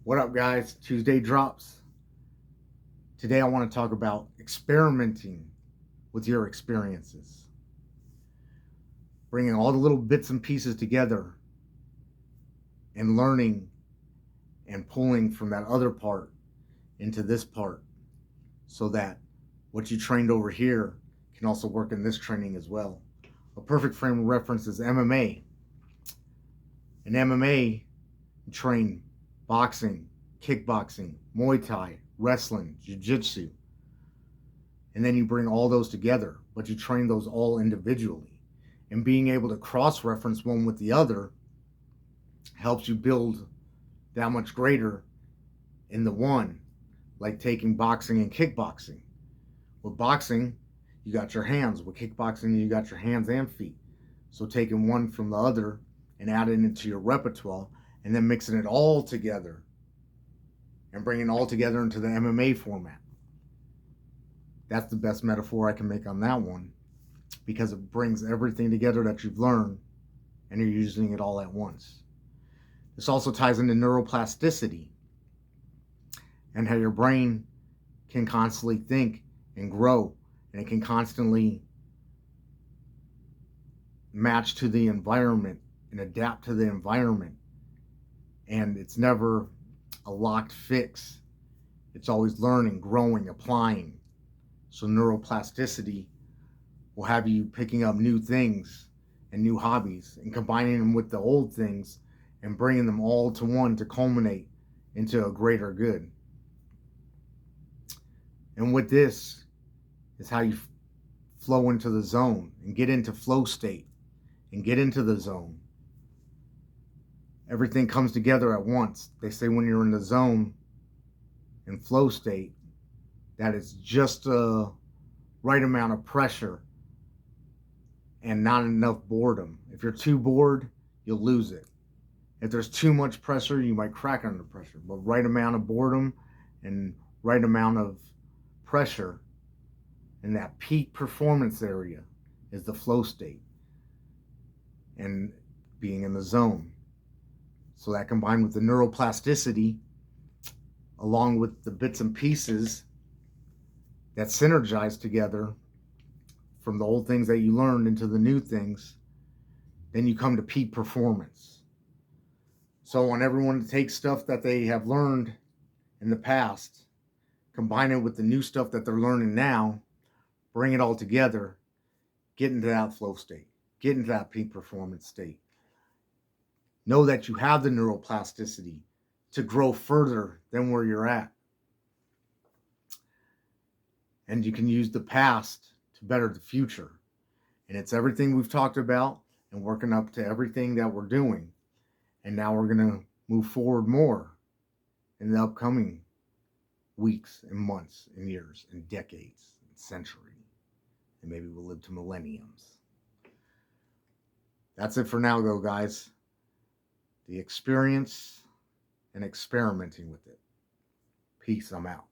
What up, guys? Tuesday drops. Today I want to talk about experimenting with your experiences. Bringing all the little bits and pieces together and learning and pulling from that other part into this part so that what you trained over here can also work in this training as well. A perfect frame of reference is MMA. In MMA, you train boxing, kickboxing, Muay Thai, wrestling, jiu-jitsu. And then you bring all those together, but you train those all individually. And being able to cross-reference one with the other helps you build that much greater in the one, like taking boxing and kickboxing. With boxing, you got your hands. With kickboxing, you got your hands and feet. So taking one from the other and adding it to your repertoire and then mixing it all together and bringing it all together into the MMA format. That's the best metaphor I can make on that one, because it brings everything together that you've learned and you're using it all at once. This also ties into neuroplasticity and how your brain can constantly think and grow, and it can constantly match to the environment and adapt to the environment. And it's never a locked fix. It's always learning, growing, applying. So neuroplasticity will have you picking up new things and new hobbies and combining them with the old things and bringing them all to one to culminate into a greater good. And with this is how you flow into the zone and get into flow state and get into the zone. Everything comes together at once. They say when you're in the zone and flow state, that it's just a right amount of pressure and not enough boredom. If you're too bored, you'll lose it. If there's too much pressure, you might crack under pressure. But right amount of boredom and right amount of pressure in that peak performance area is the flow state and being in the zone. So that combined with the neuroplasticity, along with the bits and pieces that synergize together from the old things that you learned into the new things, then you come to peak performance. So I want everyone to take stuff that they have learned in the past, combine it with the new stuff that they're learning now, bring it all together, get into that flow state, get into that peak performance state. Know that you have the neuroplasticity to grow further than where you're at. And you can use the past to better the future. And it's everything we've talked about and working up to everything that we're doing. And now we're going to move forward more in the upcoming weeks and months and years and decades and centuries. And maybe we'll live to millenniums. That's it for now, though, guys. The experience and experimenting with it. Peace, I'm out.